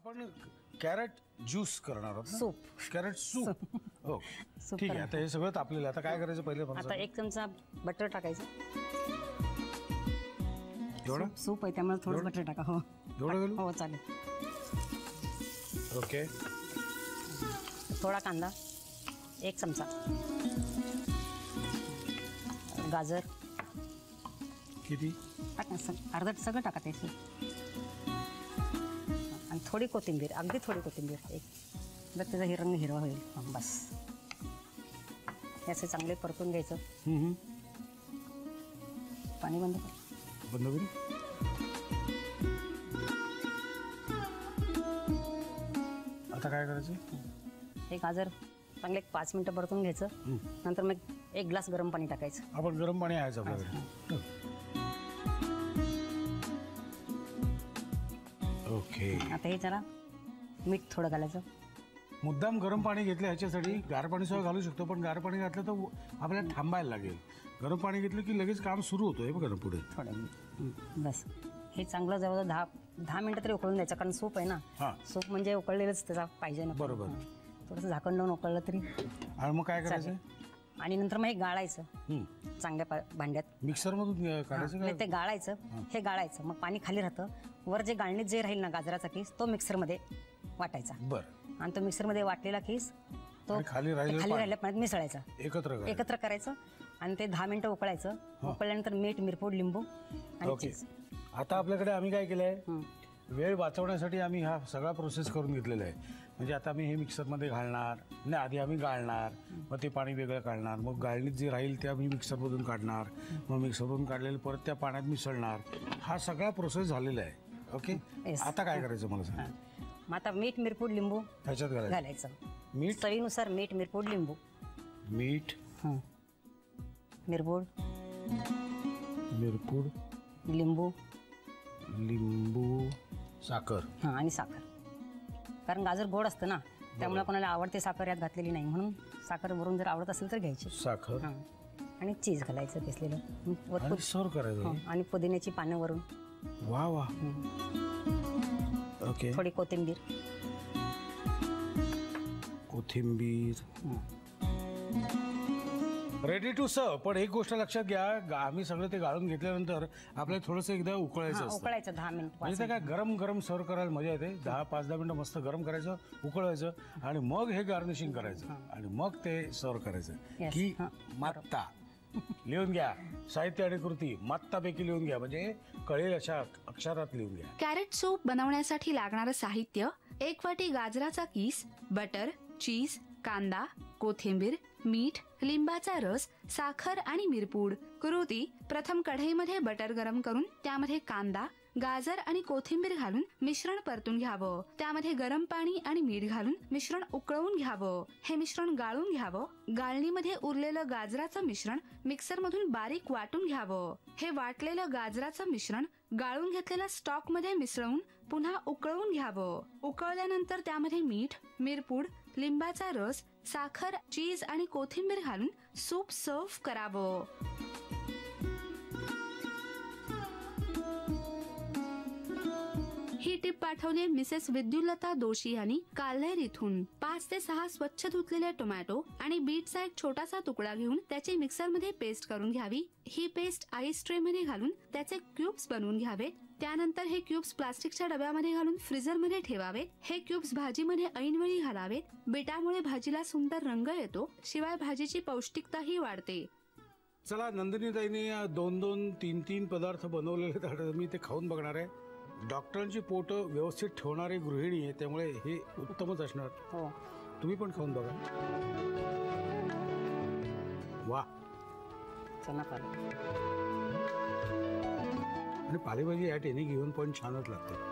आपण crate juice करणार आहोत ना? सूप. Carrot soup. हो सूप ठीक आहे. करणार. आता हे सगळं तापलेलं आहे. आता काय करायचं पहिले आता 1 चमचा बटर टाकायचं. एवढं सूप आहे त्यामुळे थोडं बटर टाका. हो एवढं घालू? हो चालेल. ओके. थोडा कांदा 1 चमचा, गाजर किती? टाका, अर्ध सगळं टाका त्याची. आणि थोडी कोथिंबीर, अगदी थोडी कोथिंबीर एक, जर त्याचा रंग हिरवा होईल. बस हे असे चांगले परतून घ्यायचं. पाणी बंद कर. बंद करू. आता काय करायचं? हे गाजर चांगले 5 मिनिटं परतून घ्यायचं. नंतर मग 1 ग्लास गरम पाणी टाकायचं. आपण गरम पाणी आहे आपल्याकडे. ओके. आता हे जरा मीठ थोडं घालायचं. मुद्दाम गरम पाणी घेतलं ह्याच्यासाठी. गार पाणी सुद्धा घालू शकतो, पण गार पाणी घातलं तर आपल्याला थांबायला लागेल. गरम पाणी घेतलं की लगेच काम सुरू होतं. हे बघा ना पुढे थोडं. बस हे चांगलं जवळ 10 मिनिटं तरी उकळून द्यायचं, कारण सूप आहे ना. सूप म्हणजे उकळलेलंच त्याचा पाहिजे ना. बरोबर. थोडंसं झाकण लावून उकळलं तरी. आणि मग काय करायचं? आणि नंतर मग हे गाळायचं चांगल्या भांड्यात. मिक्सरमधून काढायचं का? ते गाळायचं. हे गाळायचं, मग पाणी खाली राहतं. वर जे गाळणीत जे राहील ना गाजराचा किस, तो मिक्सरमध्ये वाटायचा. बरं. आणि तो मिक्सरमध्ये वाटलेला किस तो खाली राहिलेल्या पाण्यात मिसळायचा. एकत्र करायचं आणि ते 10 मिनिटं उकळायचं. उकळल्यानंतर मीठ, मिरपूड, लिंबू आणि चीज. आता आपल्याकडे आम्ही काय केलंय, वेळ वाचवण्यासाठी आम्ही हा सगळा प्रोसेस करून घेतलेला आहे. म्हणजे आता आम्ही हे मिक्सरमध्ये घालणार नाही, आधी आम्ही गाळणार, मग ते पाणी वेगळं काढणार, मग गाळणीत जे राहील ते आम्ही मिक्सरमधून काढणार, मग मिक्सरमधून काढलेलं परत त्या पाण्यात मिसळणार. हा सगळा प्रोसेस झालेला आहे. ओके. आता काय करायचं मला सांग. मग आता मीठ, मिरपूड, लिंबू ह्याच्यात घालायचं. मीठ चवीनुसार मीठ, मिरपूड, लिंबू. मीठ, मिरपूड, लिंबू, साखर. आणि साखर, कारण गाजर गोड असतं ना, त्यामुळे कोणाला आवडते साखर यात घातलेली नाही, म्हणून साखर वरून जर आवडत असेल तर घ्यायची. साखर आणि चीज घालायचं किसलेलं. सर्व करायचं. आणि पुदिन्याची पानं वरून. वा वा. ओके. थोडी कोथिंबीर. Ready to serve. पण एक गोष्ट लक्षात घ्या, आम्ही सगळं ते गाळून घेतल्यानंतर आपल्याला थोडंसं एकदा उकळायचं असतं. उकळायचं 10 मिनिट. म्हणजे काय गरम गरम सर्व करायला मजा येते. 5-10 मिनिटं मस्त गरम करायचं, उकळायचं, आणि मग हे गार्निशिंग करायचं, आणि मग ते सर्व करायचं. की मात्ता लिहून घ्या. साहित्य आणि कृती मात्तापैकी लिहून घ्या, म्हणजे कळेल अशा अक्षरात लिहून घ्या. कॅरेट सूप बनवण्यासाठी लागणारं साहित्य: 1 वाटी गाजराचा किस, बटर, चीज, कांदा, कोथिंबीर, मीठ, लिंबाचा रस, साखर आणि मिरपूड. कृती: प्रथम कढईमध्ये बटर गरम करून त्यामध्ये कांदा, गाजर आणि कोथिंबीर घालून मिश्रण परतून घ्यावं. त्यामध्ये गरम पाणी आणि मीठ घालून मिश्रण उकळवून घ्यावं. हे मिश्रण गाळून घ्यावं. गाळणीमध्ये उरलेलं गाजराचं मिश्रण मिक्सर मधून बारीक वाटून घ्यावं. हे वाटलेलं गाजराचं मिश्रण गाळून घेतलेल्या स्टॉक मध्ये मिसळून पुन्हा उकळवून घ्यावं. उकळल्यानंतर त्यामध्ये मीठ, मिरपूड, लिंबाचा रस, साखर, चीज आणि कोथिंबीर घालून सूप सर्व्ह करावं. ही टिप पाठवली मिसेस विद्युलता दोशी यांनी काल्हेर इथून. 5 ते 6 स्वच्छ धुतलेले टोमॅटो आणि बीटचा एक छोटासा तुकडा घेऊन त्याची मिक्सर मध्ये पेस्ट करून घ्यावी. ही पेस्ट आईस ट्रे मध्ये घालून त्याचे क्यूब्स बनवून घ्यावेत. त्यानंतर हे क्यूब्स प्लास्टिकच्या डब्यामध्ये घालून फ्रीजर मध्ये ठेवावेत. हे क्यूब्स भाजीमध्ये ऐनवेळी घालावेत. बीटामुळे भाजीला सुंदर रंग येतो, शिवाय भाजीची पौष्टिकताही वाढते. चला, नंदिनीताईंनी 2-2, 3-3 पदार्थ बनवलेले आहेत. मी ते खाऊन बघणार आहे. डॉक्टरांची पोट व्यवस्थित ठेवणारी गृहिणी आहे, त्यामुळे हे उत्तमच असणार. तुम्ही पण खाऊन बघा. वा. चला पाहिजे. आणि पालेभाजी या टेने घेऊन पण छानच लागते.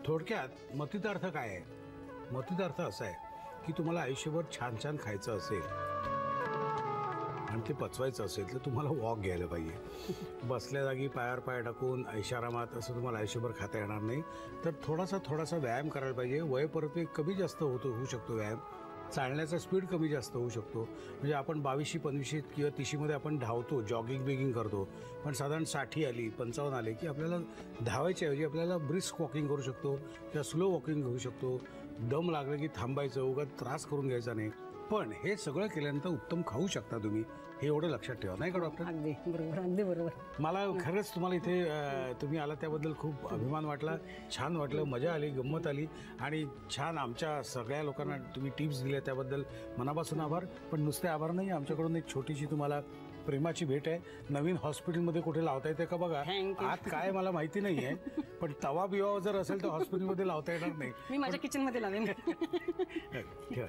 थोडक्यात मतितार्थ काय आहे? मतितार्थ असा आहे की तुम्हाला आयुष्यभर छान छान खायचं असेल, आणि ते पचवायचं असेल तर तुम्हाला वॉक घ्यायला पाहिजे. बसल्या जागी पायावर पाय टाकून ऐशारामात असं तुम्हाला आयुष्यभर खाता येणार नाही. तर थोडासा व्यायाम करायला पाहिजे. वय परत कमी जास्त होऊ शकतो व्यायाम. चालण्याचा स्पीड कमी जास्त होऊ शकतो. म्हणजे आपण 22शी 25शी किंवा 30मध्ये आपण धावतो, जॉगिंग बिगिंग करतो, पण साधारण 60 आली 55 आले की आपल्याला धावायच्या ऐवजी आपल्याला ब्रिस्क वॉकिंग करू शकतो किंवा स्लो वॉकिंग होऊ शकतो. दम लागलं की थांबायचं, उगाच त्रास करून घ्यायचा नाही. पण हे सगळं केल्यानंतर उत्तम खाऊ शकता तुम्ही, हे एवढं लक्षात ठेवा, नाही का डॉक्टर? अगदी बरोबर, अगदी बरोबर. मला खरंच तुम्हाला इथे तुम्ही आला त्याबद्दल खूप अभिमान वाटला, छान वाटलं, मजा आली, गंमत आली आणि छान आमच्या सगळ्या लोकांना तुम्ही टिप्स दिल्या त्याबद्दल मनापासून आभार. पण नुसते आभार नाही, आमच्याकडून एक छोटीशी तुम्हाला प्रेमाची भेट आहे. नवीन हॉस्पिटलमध्ये कुठे लावता येते का बघा. Thank you. आत काय मला माहिती नाही आहे, पण तवा बिवा जर असेल तर हॉस्पिटलमध्ये लावता येणार नाही. मी माझ्या किचनमध्ये लावेन. ठेवा.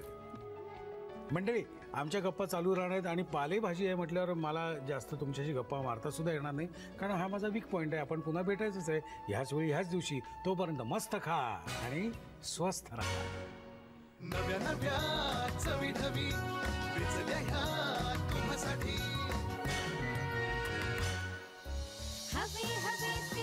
मंडळी, आमच्या गप्पा चालू राहणार आहेत आणि पालेभाजी आहे म्हटल्यावर मला जास्त तुमच्याशी गप्पा मारता सुद्धा येणार नाही, कारण हा माझा वीक पॉईंट आहे. आपण पुन्हा भेटायचंच आहे ह्याच वेळी ह्याच दिवशी. तोपर्यंत मस्त खा आणि स्वस्थ राहा. नव्या नव्या चवी ढवी विचल्या ह्या तुम्हासाठी. हवे हवे